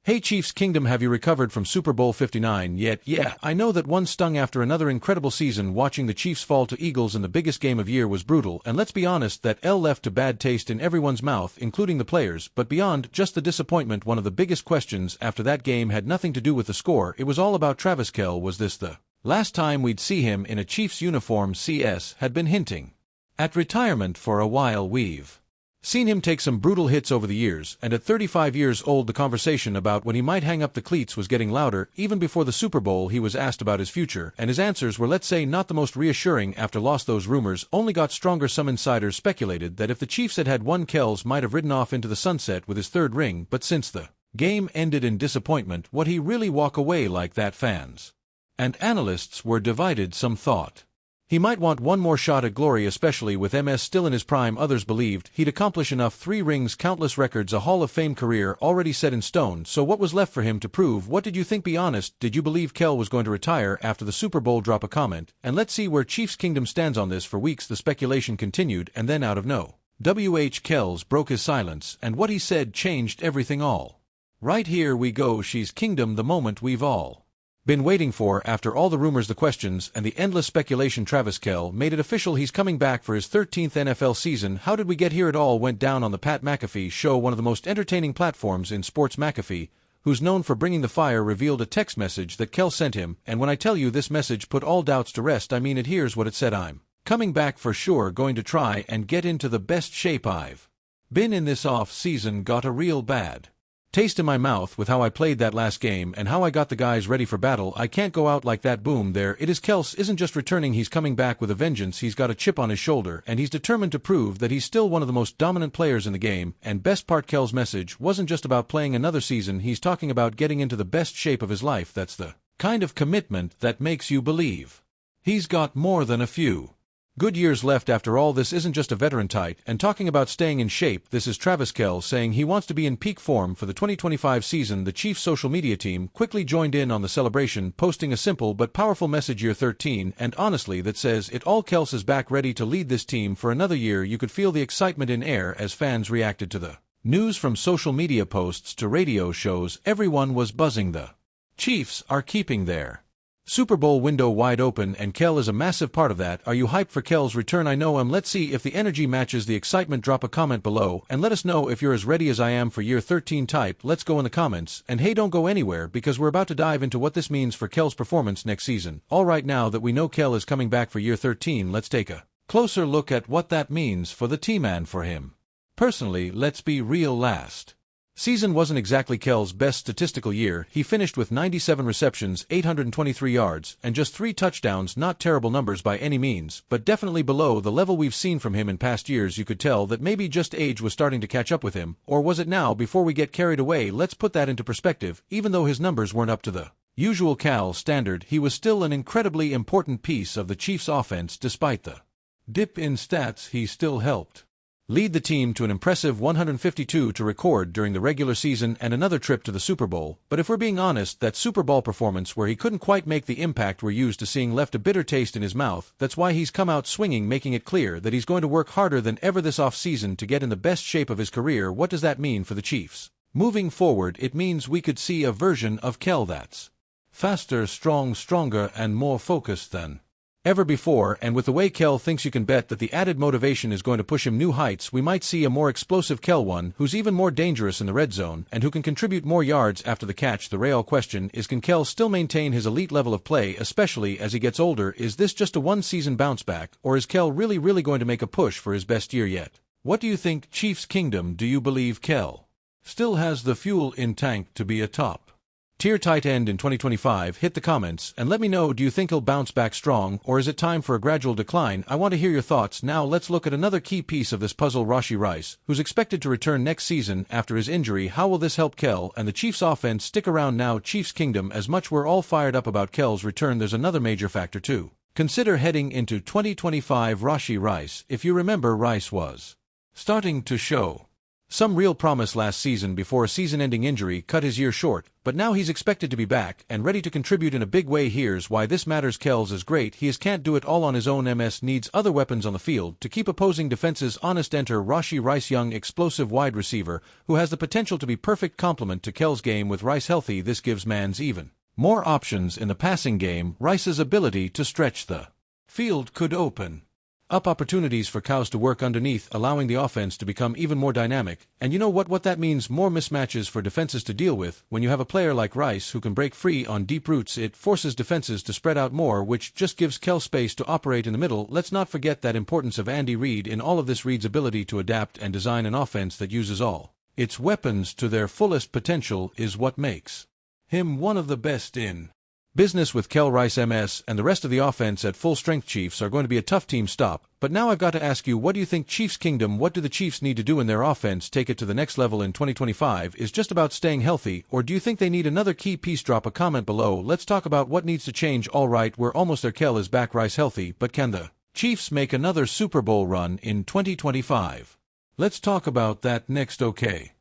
Hey Chiefs Kingdom, have you recovered from Super Bowl 59 yet? Yeah, I know that one stung after another incredible season. Watching the Chiefs fall to Eagles in the biggest game of year was brutal, and let's be honest, that L left a bad taste in everyone's mouth, including the players. But beyond just the disappointment, one of the biggest questions after that game had nothing to do with the score. It was all about Travis Kelce. Was this the last time we'd see him in a Chiefs uniform? CS had been hinting at retirement for a while. We've seen him take some brutal hits over the years, and at 35 years old the conversation about when he might hang up the cleats was getting louder. Even before the Super Bowl he was asked about his future, and his answers were, let's say, not the most reassuring. After loss, those rumors only got stronger. Some insiders speculated that if the Chiefs had had one, Kelce might have ridden off into the sunset with his third ring, but since the game ended in disappointment, would he really walk away like that? Fans and analysts were divided. Some thought he might want one more shot at glory, especially with MS still in his prime. Others believed he'd accomplish enough: 3 rings, countless records, a Hall of Fame career already set in stone. So what was left for him to prove? What did you think? Be honest, did you believe Kelce was going to retire after the Super Bowl? Drop a comment, and let's see where Chiefs Kingdom stands on this. For weeks the speculation continued, and then out of nowhere, Kelce broke his silence, and what he said changed everything. All right, here we go. She's Kingdom, the moment we've all been waiting for. After all the rumors, the questions, and the endless speculation, Travis Kelce made it official. He's coming back for his 13th NFL season. How did we get here? It all went down on the Pat McAfee show, one of the most entertaining platforms in sports. McAfee, who's known for bringing the fire, revealed a text message that Kelce sent him, and when I tell you this message put all doubts to rest, I mean it. Here's what it said: I'm coming back for sure, going to try and get into the best shape I've been in this off season. Got a real bad taste in my mouth with how I played that last game and how I got the guys ready for battle. I can't go out like that. Boom, there it is. Kelce isn't just returning, he's coming back with a vengeance. He's got a chip on his shoulder, and he's determined to prove that he's still one of the most dominant players in the game. And best part, Kelce's message wasn't just about playing another season, he's talking about getting into the best shape of his life. That's the kind of commitment that makes you believe he's got more than a few good years left. After all, this isn't just a veteran tight and talking about staying in shape. This is Travis Kelce saying he wants to be in peak form for the 2025 season. The Chiefs social media team quickly joined in on the celebration, posting a simple but powerful message: year 13, and honestly that says it all. Kelce is back, ready to lead this team for another year. You could feel the excitement in air as fans reacted to the news. From social media posts to radio shows, everyone was buzzing. The Chiefs are keeping their Super Bowl window wide open, and Kelce is a massive part of that. Are you hyped for Kelce's return? I know I'm. Let's see if the energy matches the excitement. Drop a comment below and let us know if you're as ready as I am for year 13. Type let's go in the comments, and hey, don't go anywhere because we're about to dive into what this means for Kelce's performance next season. Alright, now that we know Kelce is coming back for year 13, let's take a closer look at what that means for the team and for him personally. Let's be real, last season wasn't exactly Kelce's best statistical year. He finished with 97 receptions, 823 yards, and just 3 touchdowns. Not terrible numbers by any means, but definitely below the level we've seen from him in past years. You could tell that maybe just age was starting to catch up with him, or was it now? Before we get carried away, let's put that into perspective. Even though his numbers weren't up to the usual Cal standard, he was still an incredibly important piece of the Chiefs' offense. Despite the dip in stats, he still helped lead the team to an impressive 152 to record during the regular season and another trip to the Super Bowl. But if we're being honest, that Super Bowl performance where he couldn't quite make the impact we're used to seeing left a bitter taste in his mouth. That's why he's come out swinging, making it clear that he's going to work harder than ever this offseason to get in the best shape of his career. What does that mean for the Chiefs moving forward? It means we could see a version of Kelce that's faster, stronger, and more focused than ever before. And with the way Kelce thinks, you can bet that the added motivation is going to push him new heights. We might see a more explosive Kelce, one who's even more dangerous in the red zone and who can contribute more yards after the catch. The real question is, can Kelce still maintain his elite level of play, especially as he gets older? Is this just a one-season bounce back, or is Kelce really going to make a push for his best year yet? What do you think, Chiefs Kingdom? Do you believe Kelce still has the fuel in tank to be a top tier tight end in 2025? Hit the comments and let me know. Do you think he'll bounce back strong, or is it time for a gradual decline? I want to hear your thoughts. Now let's look at another key piece of this puzzle: Rashee Rice, who's expected to return next season after his injury. How will this help Kelce and the Chiefs offense? Stick around now. Chiefs Kingdom, as much we're all fired up about Kelce's return, there's another major factor too consider heading into 2025. Rashee Rice. If you remember, Rice was starting to show Some real promise last season before a season-ending injury cut his year short, but now he's expected to be back and ready to contribute in a big way. Here's why this matters. Kelce is great, he can't do it all on his own. MS needs other weapons on the field to keep opposing defenses honest. Enter Rashee Rice, young, explosive wide receiver, who has the potential to be perfect complement to Kelce's game. With Rice healthy, this gives Mans even more options in the passing game. Rice's ability to stretch the field could open up opportunities for Cows to work underneath, allowing the offense to become even more dynamic. And you know what that means? More mismatches for defenses to deal with. When you have a player like Rice who can break free on deep routes, it forces defenses to spread out more, which just gives Kelce space to operate in the middle. Let's not forget that importance of Andy Reid in all of this. Reid's ability to adapt and design an offense that uses all its weapons to their fullest potential is what makes him one of the best in business. With Kelce, Rice, MS, and the rest of the offense at full strength, Chiefs are going to be a tough team stop. But now I've got to ask you, what do you think? Chiefs Kingdom, what do the Chiefs need to do in their offense take it to the next level in 2025? Is just about staying healthy, or do you think they need another key piece? Drop a comment below. Let's talk about what needs to change. Alright, we're almost there. Kelce is back, Rice healthy, but can the Chiefs make another Super Bowl run in 2025? Let's talk about that next. Okay.